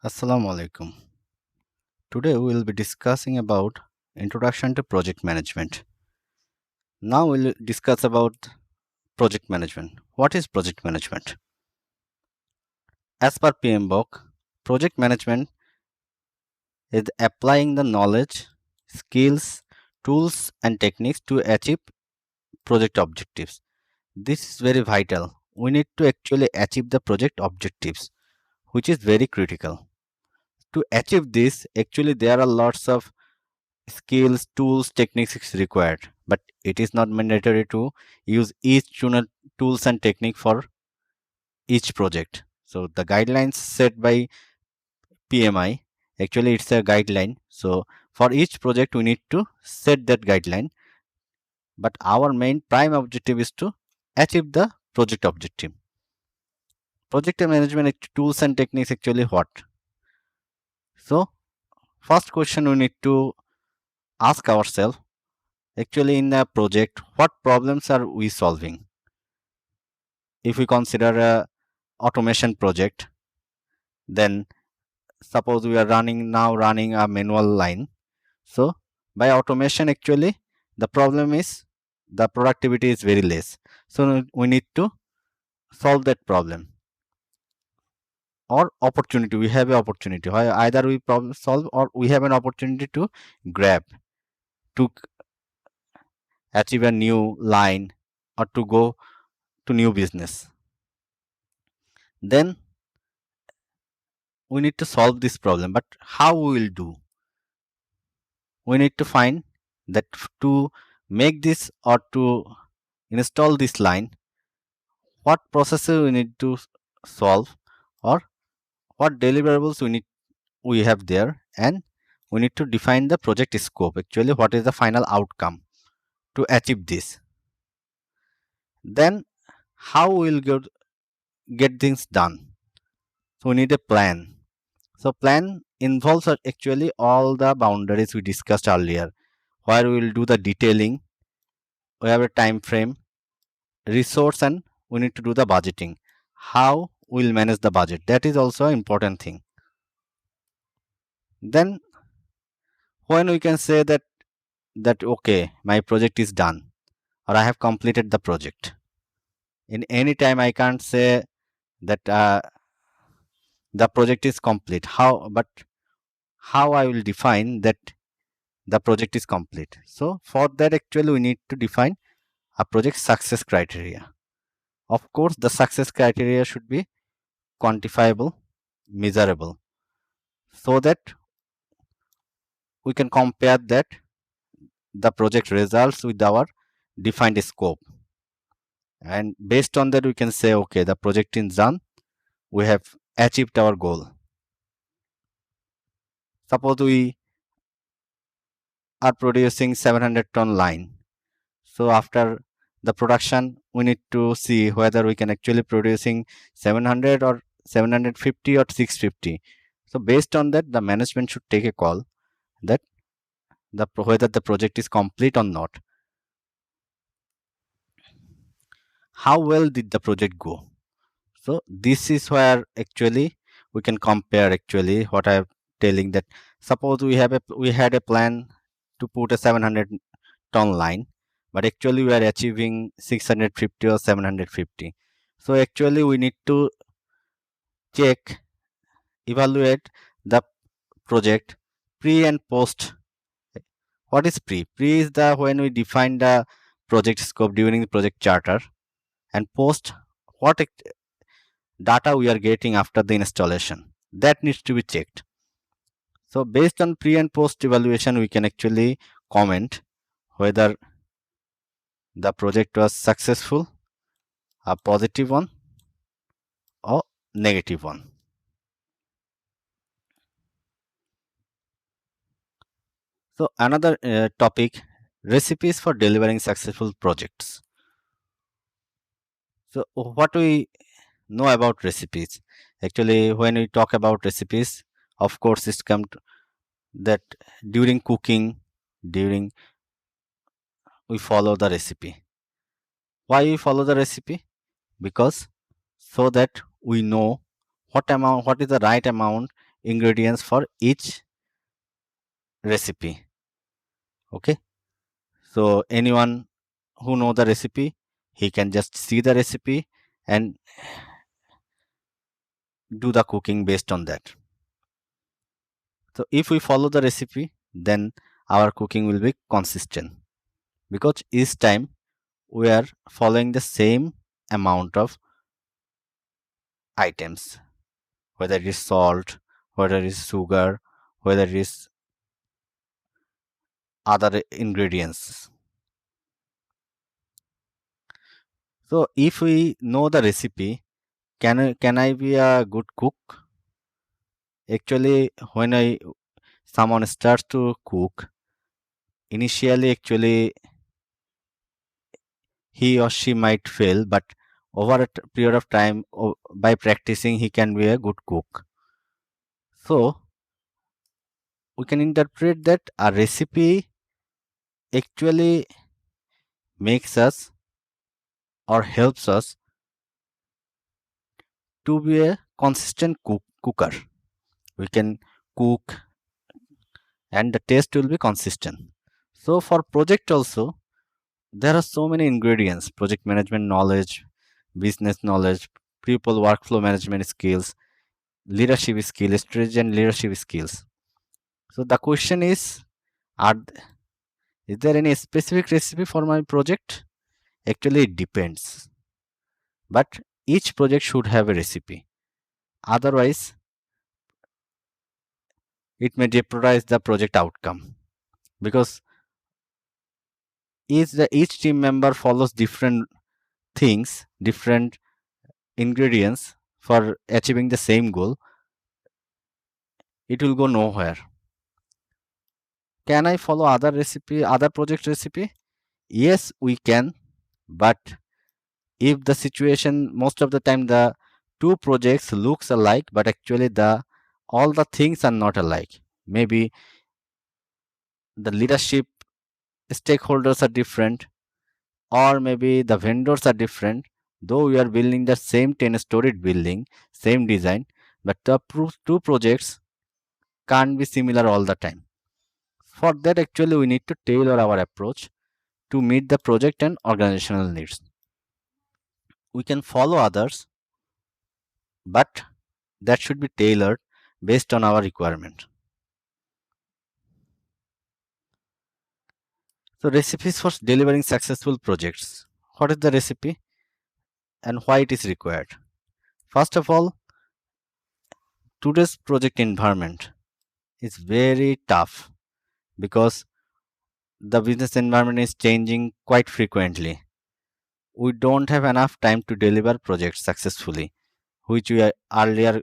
Assalamu alaikum. Today we will be discussing about introduction to project management. Now we'll discuss about project management. What is project management? As per PMBOK, project management is applying the knowledge, skills, tools and techniques to achieve project objectives. This is very vital. We need to actually achieve the project objectives, which is very critical. To achieve this, actually there are lots of skills, tools, techniques is required, but it is not mandatory to use each tools and technique for each project. So the guidelines set by PMI, actually it's a guideline. So for each project we need to set that guideline, but our main prime objective is to achieve the project objective. Project management tools and techniques actually what? So first question we need to ask ourselves, actually in a project what problems are we solving? If we consider a automation project, then suppose we are running a manual line. So by automation, actually the problem is the productivity is very less, so we need to solve that problem. Or opportunity, we have an opportunity, either we problem solve or we have an opportunity to grab, to achieve a new line or to go to new business. Then we need to solve this problem, but how we will do? We need to find that to make this or to install this line, what processes we need to solve, or what deliverables we have there, and we need to define the project scope, actually what is the final outcome to achieve this. Then how we will get things done? So we need a plan. So plan involves actually all the boundaries we discussed earlier, where we will do the detailing, we have a time frame, resource, and we need to do the budgeting. How we'll manage the budget, that is also an important thing. Then when we can say that okay, my project is done or I have completed the project, in any time I can't say that the project is complete. How I will define that the project is complete? So for that, actually we need to define a project success criteria. Of course the success criteria should be quantifiable, measurable, so that we can compare that the project results with our defined scope, and based on that we can say okay, the project is done, we have achieved our goal. Suppose we are producing 700-ton line, so after the production we need to see whether we can actually producing 700 or 750 or 650. So based on that the management should take a call that whether the project is complete or not. How well did the project go? So this is where actually we can compare, actually what I'm telling, that suppose we had a plan to put a 700-ton line, but actually we are achieving 650 or 750. So actually we need to check, evaluate the project pre and post. What is pre? Pre is the when we define the project scope during the project charter, and post, what data we are getting after the installation, that needs to be checked. So based on pre and post evaluation we can actually comment whether the project was successful, a positive one, or negative one. So another topic, recipes for delivering successful projects. So what we know about recipes, actually when we talk about recipes, of course it's come to that during cooking, during we follow the recipe. Why we follow the recipe? Because so that we know what is the right amount ingredients for each recipe. Okay, so anyone who know the recipe, he can just see the recipe and do the cooking based on that. So if we follow the recipe, then our cooking will be consistent, because each time we are following the same amount of items, whether it is salt, whether it is sugar, whether it is other ingredients. So if we know the recipe, can I be a good cook? Actually, when I someone starts to cook, initially actually he or she might fail, but over a period of time, by practicing, he can be a good cook. So we can interpret that a recipe actually makes us or helps us to be a consistent cooker. We can cook and the taste will be consistent. So for project also, there are so many ingredients: project management knowledge, business knowledge, people workflow management skills, leadership skills, strategy and leadership skills. So the question are is there any specific recipe for my project? Actually, it depends. But each project should have a recipe. Otherwise, it may jeopardize the project outcome, because each team member follows different things, different ingredients for achieving the same goal. It will go nowhere. Can I follow other project recipe? Yes, we can. But if the situation, most of the time the two projects looks alike, but actually the all the things are not alike. Maybe the leadership stakeholders are different, or maybe the vendors are different, though we are building the same 10-storied building, same design, but the two projects can't be similar all the time. For that, actually, we need to tailor our approach to meet the project and organizational needs. We can follow others, but that should be tailored based on our requirement. So, recipes for delivering successful projects. What is the recipe and why it is required? First of all, today's project environment is very tough, because the business environment is changing quite frequently. We don't have enough time to deliver projects successfully, which we are earlier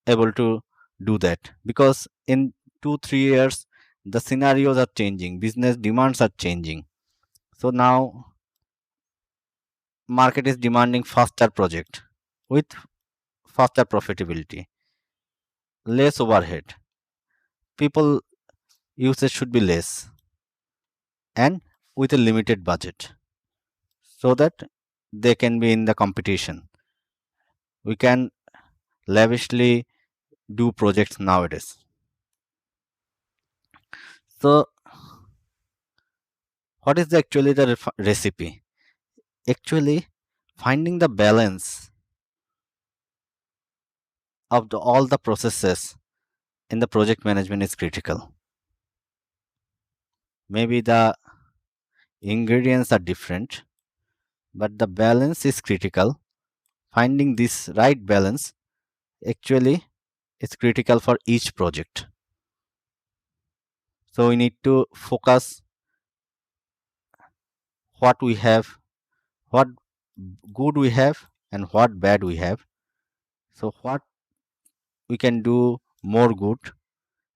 able to do that, because in 2 3 years the scenarios are changing, business demands are changing. So now market is demanding faster project with faster profitability, less overhead, people usage should be less, and with a limited budget, so that they can be in the competition. We can lavishly do projects nowadays. So what is actually the recipe? Actually, finding the balance of all the processes in the project management is critical. Maybe the ingredients are different, but the balance is critical. Finding this right balance actually is critical for each project. So we need to focus what we have, what good we have, and what bad we have. So what we can do more good,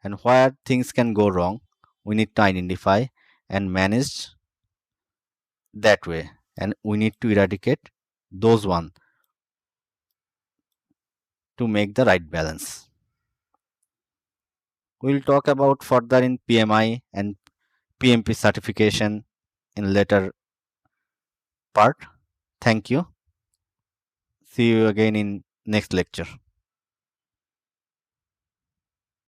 and where things can go wrong, we need to identify and manage that way, and we need to eradicate those one to make the right balance. We'll talk about further in PMI and PMP certification in later part. Thank you. See you again in next lecture.